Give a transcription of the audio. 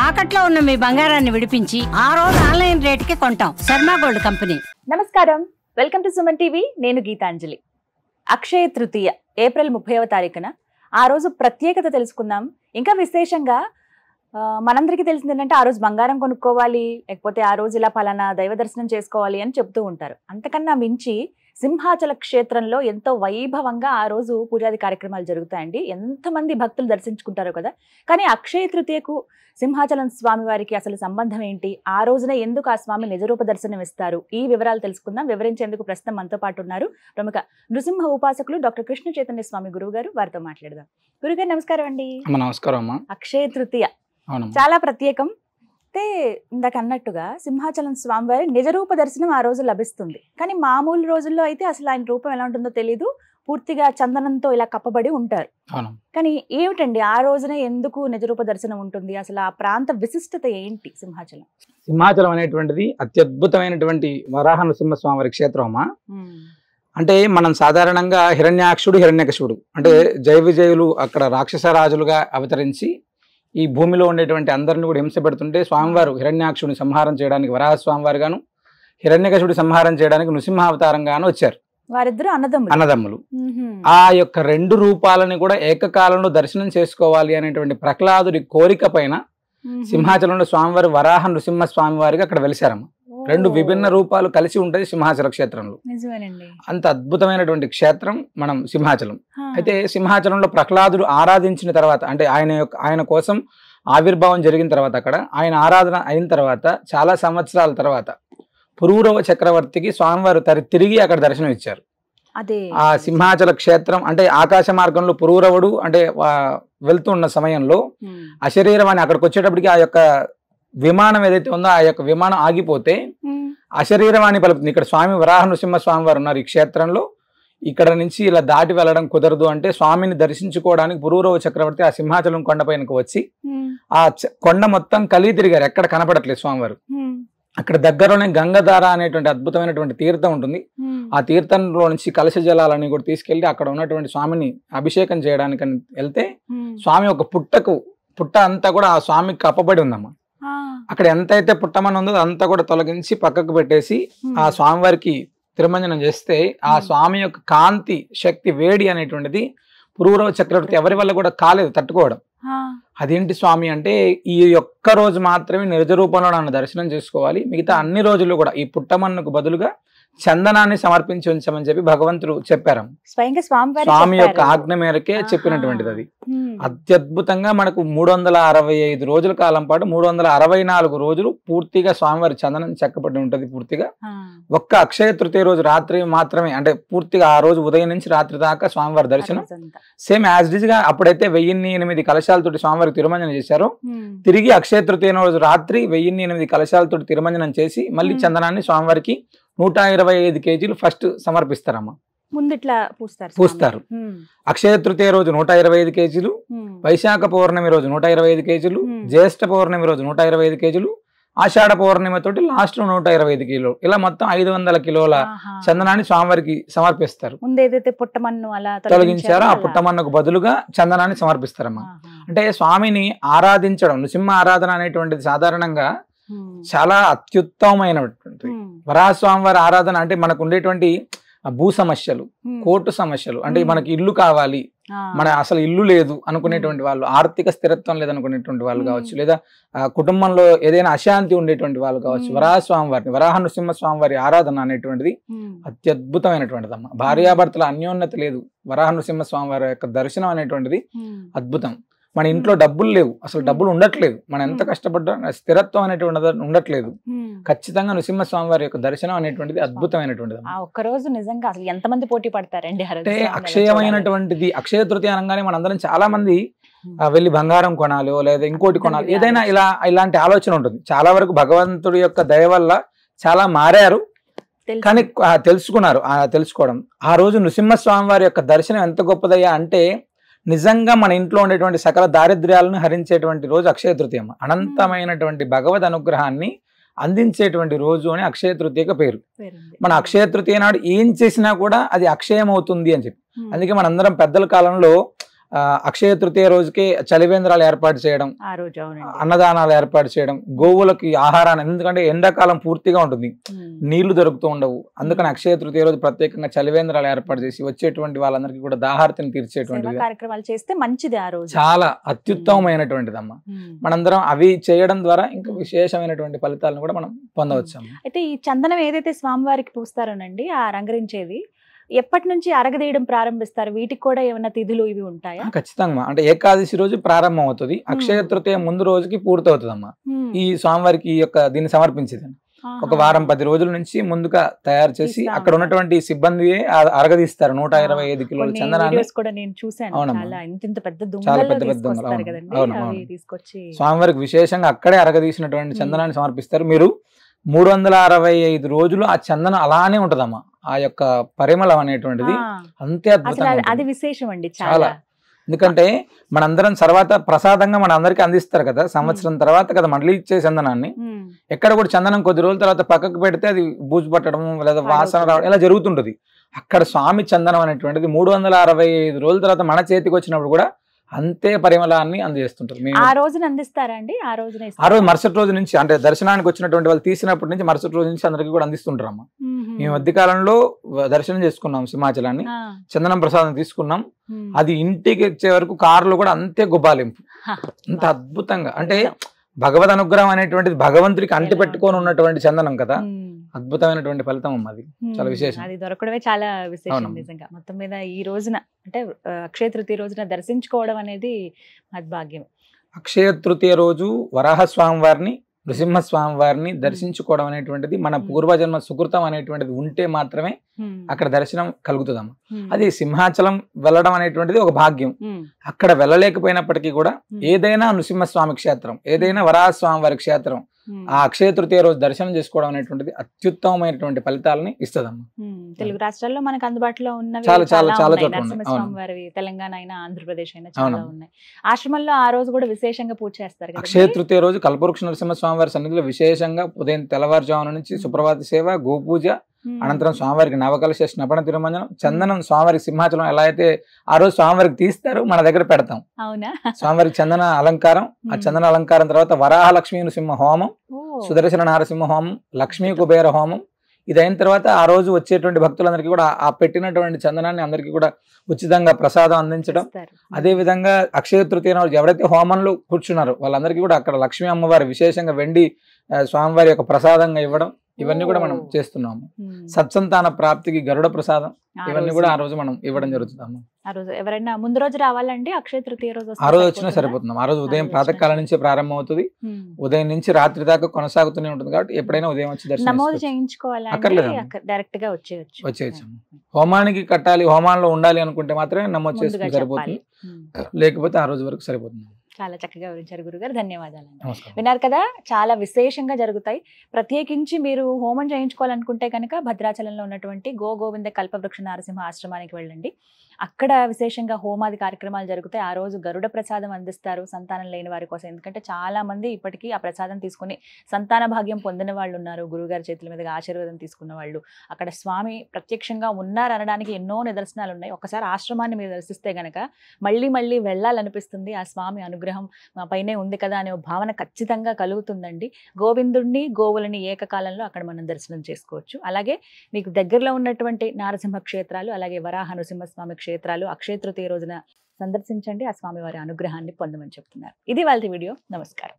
తాకట్లో ఉన్న మీ బంగారాన్ని విడిపించి ఆ రోజు ఆన్లైన్ రేటుకి కొంటాం. Sharma gold company. నమస్కారం, వెల్కమ్ టు సుమన్ టీవీ. నేను గీతాంజలి. అక్షయ తృతీయ ఏప్రిల్ 30వ తారీఖున ఆ రోజు ప్రత్యేకత తెలుసుకుందాం. ఇంకా విశేషంగా మనందరికీ తెలిసింది ఏంటంటే ఆ రోజు బంగారం కొనుక్కోవాలి, లేకపోతే ఆ రోజు ఇలా పలానా దైవ దర్శనం చేసుకోవాలి అని చెప్తూ ఉంటారు. అంతకన్నా మించి సింహాచల క్షేత్రంలో ఎంతో వైభవంగా ఆ రోజు పూజాది కార్యక్రమాలు జరుగుతాయండి. ఎంతమంది భక్తులు దర్శించుకుంటారో కదా. కానీ అక్షయ తృతీయకు సింహాచలం స్వామి వారికి అసలు సంబంధం ఏంటి, ఆ రోజున ఎందుకు ఆ స్వామి నిజరూప దర్శనం ఇస్తారు, ఈ వివరాలు తెలుసుకుందాం. వివరించేందుకు ప్రస్తుతం మనతో పాటు ఉన్నారు ప్రముఖ నృసింహ ఉపాసకులు డాక్టర్ కృష్ణ చైతన్య స్వామి గురువు గారు. వారితో మాట్లాడదాం. గురుగారు నమస్కారం అండి. నమస్కారం అమ్మా. అక్షయ తృతీయ చాలా ప్రత్యేకం. అయితే ఇందాక అన్నట్టుగా సింహాచలం స్వామివారి నిజరూప దర్శనం ఆ రోజు లభిస్తుంది. కానీ మామూలు రోజుల్లో అయితే అసలు ఆయన రూపం ఎలా ఉంటుందో తెలీదు, పూర్తిగా చందనంతో ఇలా కప్పబడి ఉంటారు. కానీ ఏమిటండి ఆ రోజునే ఎందుకు నిజరూప దర్శనం ఉంటుంది, అసలు ఆ ప్రాంత విశిష్టత ఏంటి? సింహాచలం సింహాచలం అనేటువంటిది అత్యద్భుతమైనటువంటి వరాహ నృసింహస్వామి క్షేత్రం అమ్మా. అంటే మనం సాధారణంగా హిరణ్యాక్షుడు హిరణ్యకశిపుడు అంటే జయ విజయులు అక్కడ రాక్షస రాజులుగా అవతరించి ఈ భూమిలో ఉండేటువంటి అందరిని కూడా హింస పెడుతుంటే స్వామివారు హిరణ్యాక్షుడిని సంహారం చేయడానికి వరాహ స్వామివారు గాను, హిరణ్యకశిపుడి సంహారం చేయడానికి నృసింహావతారంగాను వచ్చారు. వారిద్దరు అన్నదమ్ములు. ఆ యొక్క రెండు రూపాలని కూడా ఏకకాలంలో దర్శనం చేసుకోవాలి అనేటువంటి ప్రహ్లాదుడి కోరిక పైన సింహాచలంలో స్వామివారి వరాహ నృసింహ స్వామివారికి అక్కడ వెలిశారమ్మ. రెండు విభిన్న రూపాలు కలిసి ఉంటది సింహాచల క్షేత్రంలో. అంత అద్భుతమైనటువంటి క్షేత్రం మనం సింహాచలం. అయితే సింహాచలంలో ప్రహ్లాదుడు ఆరాధించిన తర్వాత అంటే ఆయన కోసం ఆవిర్భావం జరిగిన తర్వాత అక్కడ ఆయన ఆరాధన అయిన తర్వాత చాలా సంవత్సరాల తర్వాత పురూరవ చక్రవర్తికి స్వామివారు తిరిగి అక్కడ దర్శనం ఇచ్చారు. ఆ సింహాచల క్షేత్రం అంటే ఆకాశ మార్గంలో పురూరవుడు అంటే వెళ్తున్న సమయంలో అశరీరవాణి అక్కడికి వచ్చేటప్పటికి ఆ యొక్క విమానం ఏదైతే ఉందో ఆ యొక్క విమానం ఆగిపోతే అశరీరవాణి పలుకుతుంది. ఇక్కడ స్వామి వరాహ నృసింహ స్వామి వారు ఉన్నారు ఈ క్షేత్రంలో, ఇక్కడ నుంచి ఇలా దాటి వెళ్ళడం కుదరదు అంటే స్వామిని దర్శించుకోవడానికి పురూరవ చక్రవర్తి ఆ సింహాచలం కొండపైనకు వచ్చి ఆ కొండ మొత్తం కలిగి తిరిగారు. ఎక్కడ కనపడట్లేదు స్వామివారు. అక్కడ దగ్గరలోనే గంగధార అనేటువంటి అద్భుతమైనటువంటి తీర్థం ఉంటుంది. ఆ తీర్థంలో నుంచి కలశ జలాలని కూడా తీసుకెళ్లి అక్కడ ఉన్నటువంటి స్వామిని అభిషేకం చేయడానికి వెళ్తే స్వామి ఒక పుట్ట అంతా కూడా ఆ స్వామికి కప్పబడి ఉందమ్మా. అక్కడ ఎంతైతే పుట్టమని ఉందో అంతా కూడా తొలగించి పక్కకు పెట్టేసి ఆ స్వామివారికి తిరుమంజనం చేస్తే ఆ స్వామి యొక్క కాంతి శక్తి వేడి అనేటువంటిది పురూరవ చక్రవర్తి ఎవరి వల్ల కూడా కాలేదు తట్టుకోవడం. అదేంటి స్వామి అంటే ఈ ఒక్క రోజు మాత్రమే నిజ రూపంలో నన్ను దర్శనం చేసుకోవాలి, మిగతా అన్ని రోజులు కూడా ఈ పుట్టమన్నుకు బదులుగా చందనాన్ని సమర్పించి ఉంచమని చెప్పి భగవంతుడు చెప్పారు. స్వామి యొక్క ఆజ్ఞ మేరకే చెప్పినటువంటిది. అది అత్యద్భుతంగా మనకు 365 రోజుల కాలం పాటు 364 రోజులు పూర్తిగా స్వామివారి చందనం చెక్కబడి ఉంటది. పూర్తిగా ఒక్క అక్షయ తృతీయ రోజు రాత్రి మాత్రమే అంటే పూర్తిగా ఆ రోజు ఉదయం నుంచి రాత్రి దాకా స్వామివారి దర్శనం సేమ్ యాజ్ ఇట్ ఈజ్ గా. అప్పుడైతే 1008 కలశాలతోటి స్వామివారికి తిరుమంజనం చేశారు, తిరిగి అక్షయ తృతీయ రోజు రాత్రి 1008 కలశాలతోటి తిరుమంజనం చేసి మళ్ళీ చందనాన్ని స్వామివారికి 125 కేజీలు ఫస్ట్ సమర్పిస్తారమ్మా. పూస్తారు. అక్షయ తృతీయ రోజు 125 కేజీలు, వైశాఖ పౌర్ణమి రోజు 125 కేజీలు, జ్యేష్ఠ పౌర్ణమి రోజు 125 కేజీలు, ఆషాఢ పౌర్ణమి తోటి లాస్ట్ 125 కిలోలు, ఇలా మొత్తం 500 కిలోల చందనాన్ని స్వామివారికి సమర్పిస్తారు. తొలగించారు ఆ పుట్టమన్నుకు బదులుగా చందనాన్ని సమర్పిస్తారమ్మా. అంటే స్వామిని ఆరాధించడం, నృసింహ ఆరాధన అనేటువంటిది సాధారణంగా చాలా అత్యుత్తమమైనటువంటి వరాహస్వామి వారి ఆరాధన. అంటే మనకు ఉండేటువంటి భూ సమస్యలు, కోర్టు సమస్యలు, అంటే మనకి ఇల్లు కావాలి, మన అసలు ఇల్లు లేదు అనుకునేటువంటి వాళ్ళు, ఆర్థిక స్థిరత్వం లేదనుకునేటువంటి వాళ్ళు కావచ్చు, లేదా కుటుంబంలో ఏదైనా అశాంతి ఉండేటువంటి వాళ్ళు కావచ్చు, వరాహస్వామి వారిని వరాహ నృసింహ స్వామి వారి ఆరాధన అనేటువంటిది అత్యద్భుతమైనటువంటిది అమ్మ. భార్యాభర్తల అన్యోన్యత లేదు, వరాహ నృసింహ స్వామి వారి యొక్క దర్శనం అనేటువంటిది అద్భుతం. మన ఇంట్లో డబ్బులు లేవు, అసలు డబ్బులు ఉండట్లేదు, మనం ఎంత కష్టపడ్డా స్థిరత్వం అనేటువంటిది ఉండట్లేదు, ఖచ్చితంగా నృసింహస్వామి వారి యొక్క దర్శనం అనేటువంటిది అద్భుతమైనటువంటిది. ఒక్కరోజు నిజంగా అసలు ఎంతమంది పోటీ పడతారండి అంటే అక్షయమైనటువంటిది. అక్షయ తృతీయ అనగానే మనందరం చాలా మంది వెళ్ళి బంగారం కొనాలో లేదా ఇంకోటి కొనాలి, ఏదైనా ఇలాంటి ఆలోచన ఉంటుంది. చాలా వరకు భగవంతుడి యొక్క దయ వల్ల చాలా మారారు, కానీ తెలుసుకోవడం. ఆ రోజు నృసింహస్వామి వారి యొక్క దర్శనం ఎంత గొప్పదయ్యా అంటే నిజంగా మన ఇంట్లో ఉండేటువంటి సకల దారిద్ర్యాలను హరించేటువంటి రోజు అక్షయ తృతీయ. అనంతమైనటువంటి భగవద్ అనుగ్రహాన్ని అందించేటువంటి రోజు అని అక్షయ తృతీయక పేరు. మన అక్షయ తృతీయ నాడు ఏం చేసినా కూడా అది అక్షయం అవుతుంది అని చెప్పి, అందుకే మనందరం పెద్దల కాలంలో అక్షయ తృతీయ రోజుకి చలివేంద్రాలు ఏర్పాటు చేయడం, ఆ రోజు అవునండి. అన్నదానాలు ఏర్పాటు చేయడం, గోవులకి ఆహారాన్ని, ఎందుకంటే ఎండాకాలం పూర్తిగా ఉంటుంది, నీళ్లు దొరుకుతూ ఉండవు, అందుకని అక్షయ తృతీయ రోజు ప్రత్యేకంగా చలివేంద్రాలు ఏర్పాటు చేసి వచ్చేటువంటి వాళ్ళందరికీ కూడా దాహార్తిని తీర్చేటువంటి సేవా కార్యక్రమాలు చేస్తే మంచిది ఆ రోజు. చాలా అత్యుత్తమమైనటువంటిదమ్మా. మనందరం అవి చేయడం ద్వారా ఇంకా విశేషమైనటువంటి ఫలితాలను కూడా మనం పొందవచ్చు. అయితే ఈ చందనం ఏదైతే స్వామివారికి పూస్తారోనండి, ఆ రంగరించేది ఎప్పటి నుంచి అరగదీయడం ప్రారంభిస్తారు? వీటికి కూడా ఏమైనా తిథులు ఇవి ఉంటాయా? ఖచ్చితంగా. అంటే ఏకాదశి రోజు ప్రారంభం అవుతుంది, అక్షయ తృతీయ ముందు రోజుకి పూర్తవుతుందమ్మా ఈ స్వామివారికి ఈ యొక్క దీన్ని సమర్పించేది. ఒక వారం 10 రోజుల నుంచి ముందుగా తయారు చేసి అక్కడ ఉన్నటువంటి సిబ్బంది అరగదీస్తారు 125 కిలోల చందనాన్ని. స్వామివారికి విశేషంగా అక్కడే అరగదీసినటువంటి చందనాన్ని సమర్పిస్తారు. మీరు 365 రోజులు ఆ చందనం అలానే ఉంటదమ్మా. ఆ యొక్క పరిమళం అనేటువంటిది అంతే అద్భుతంగా, అది విశేషం అండి చాలా. ఎందుకంటే మనందరం తర్వాత ప్రసాదంగా మన అందరికి అందిస్తారు కదా, సంవత్సరం తర్వాత కదా మళ్ళీ ఇచ్చే చందనాన్ని. ఎక్కడ కూడా చందనం కొద్ది రోజుల తర్వాత పక్కకు పెడితే అది బూజు పట్టడం లేదా వాసన రావడం ఇలా జరుగుతుంటది. అక్కడ స్వామి చందనం అనేటువంటిది 365 రోజుల తర్వాత మన చేతికి వచ్చినప్పుడు కూడా అంతే పరిమళాన్ని అందజేస్తుంటారు. ఆ రోజున అందిస్తారా అండి? ఆ రోజు మరుసటి రోజు నుంచి, అంటే దర్శనానికి వచ్చినటువంటి వాళ్ళు తీసినప్పటి నుంచి మరుసటి రోజు నుంచి అందరికి కూడా అందిస్తుంటారు అమ్మ. మేము మధ్య కాలంలో దర్శనం చేసుకున్నాం సింహాచలాన్ని, చందనం ప్రసాదం తీసుకున్నాం. అది ఇంటికి వచ్చే వరకు కారులో కూడా అంతే గుబాలింపు, అంత అద్భుతంగా. అంటే భగవద్ అనుగ్రహం అనేటువంటిది భగవంతుడికి అంటి పెట్టుకొని ఉన్నటువంటి చందనం కదా, అద్భుతమైనటువంటి ఫలితం అది. చాలా విశేషం, అది దొరకడమే చాలా విశేషం నిజంగా. మొత్తం మీద ఈ రోజున అంటే అక్షయ తృతీయ రోజున దర్శించుకోవడం అనేది మద్భాగ్యం. అక్షయ తృతీయ రోజు వరాహస్వామి వారిని, నృసింహస్వామి వారిని దర్శించుకోవడం అనేటువంటిది మన పూర్వజన్మ సుకృతం అనేటువంటిది ఉంటే మాత్రమే అక్కడ దర్శనం కలుగుతుందమ్మా. అది సింహాచలం వెళ్ళడం అనేటువంటిది ఒక భాగ్యం. అక్కడ వెళ్ళలేకపోయినప్పటికీ కూడా ఏదైనా నృసింహస్వామి క్షేత్రం, ఏదైనా వరాహస్వామి వారి క్షేత్రం ఆ అక్షయ తృతీయ రోజు దర్శనం చేసుకోవడం అనేటువంటిది అత్యుత్తమమైనటువంటి ఫలితాలని ఇస్తుందమ్మా. తెలుగు రాష్ట్రాల్లో మనకు అందుబాటులో ఉన్నవి చాలా నరసింహస్వామి వారి, తెలంగాణ అయినా ఆంధ్రప్రదేశ్ అయినా చాలా ఉన్నాయి. ఆశ్రమంలో ఆ రోజు కూడా విశేషంగా పూజ చేస్తారు కదా. అక్షయ తృతీయ రోజు కల్పవృక్ష నరసింహస్వామి వారి సన్నిధిలో విశేషంగా ఉదయం తెల్లవారుజామున నుంచి సుప్రభాత సేవ, గోపూజ, అనంతరం స్వామివారికి నవకలశ స్నపన తిరుమంజనం, చందనం స్వామివారికి సింహాచలం ఎలా అయితే ఆ రోజు స్వామివారికి తీస్తారు మన దగ్గర పెడతాం. అవునా? స్వామివారికి చందన అలంకారం, ఆ చందన అలంకారం తర్వాత వరాహ లక్ష్మీ నృసింహ హోమం, సుదర్శన నారసింహ హోమం, లక్ష్మీ కుబేర హోమం. ఇది అయిన తర్వాత ఆ రోజు వచ్చేటువంటి భక్తులందరికీ కూడా ఆ పెట్టినటువంటి చందనాన్ని అందరికీ కూడా ఉచితంగా ప్రసాదం అందించడం. అదే విధంగా అక్షయ తృతీయ రోజు ఎవరైతే హోమంలో కూర్చున్నారో వాళ్ళందరికీ కూడా అక్కడ లక్ష్మీ అమ్మవారి విశేషంగా వెండి స్వామివారి యొక్క ప్రసాదంగా ఇవ్వడం, ఇవన్నీ కూడా మనం చేస్తున్నాము. సత్సంతాన ప్రాప్తికి గరుడ ప్రసాదం, ఇవన్నీ కూడా ఆ రోజు మనం ఇవ్వడం జరుగుతుందమ్మా. ఆ రోజు ఎవరైనా ముందు రోజు రావాలండి? అక్షయ తృతీయ రోజు ఆ రోజు వచ్చినా సరిపోతున్నాం. ఆ రోజు ఉదయం ప్రాతకాలం నుంచి ప్రారంభం అవుతుంది, ఉదయం నుంచి రాత్రి దాకా కొనసాగుతూనే ఉంటుంది. కాబట్టి ఎప్పుడైనా ఉదయం వచ్చి దర్శనం నమోదు చేయించుకోవాలి, డైరెక్ట్ గా వచ్చేయచ్చు. హోమానికి కట్టాలి, హోమాల్లో ఉండాలి అనుకుంటే మాత్రమే నమోదు చేసుకుని సరిపోతుంది, లేకపోతే ఆ రోజు వరకు సరిపోతుంది. చాలా చక్కగా వివరించారు గురుగారు, ధన్యవాదాలు. విన్నారు కదా, చాలా విశేషంగా జరుగుతాయి. ప్రత్యేకించి మీరు హోమం చేయించుకోవాలనుకుంటే కనుక భద్రాచలంలో ఉన్నటువంటి గోవింద కల్పవృక్ష నరసింహ ఆశ్రమానికి వెళ్ళండి. అక్కడ విశేషంగా హోమాది కార్యక్రమాలు జరుగుతాయి. ఆ రోజు గరుడ ప్రసాదం అందిస్తారు సంతానం లేని వారి కోసం. ఎందుకంటే చాలా మంది ఇప్పటికీ ఆ ప్రసాదం తీసుకుని సంతాన భాగ్యం పొందిన వాళ్ళు ఉన్నారు, గురుగారి చేతుల మీదుగా ఆశీర్వాదం తీసుకున్న వాళ్ళు. అక్కడ స్వామి ప్రత్యక్షంగా ఉన్నారనడానికి ఎన్నో నిదర్శనాలు ఉన్నాయి. ఒకసారి ఆశ్రమాన్ని మీరు దర్శిస్తే గనక మళ్ళీ మళ్ళీ వెళ్ళాలనిపిస్తుంది. ఆ స్వామి అనుగ్రహం మా పైనే ఉంది కదా అనే భావన ఖచ్చితంగా కలుగుతుందండి. గోవిందుడిని గోవులని ఏకకాలంలో అక్కడ మనం దర్శనం చేసుకోవచ్చు. అలాగే మీకు దగ్గరలో ఉన్నటువంటి నారసింహ క్షేత్రాలు, అలాగే వరాహ నృసింహస్వామి క్షేత్రాలు అక్షయ తృతీయ రోజున సందర్శించండి. ఆ స్వామి వారి అనుగ్రహాన్ని పొందమని చెప్తున్నారు. ఇది వాళ్ళ వీడియో. నమస్కారం.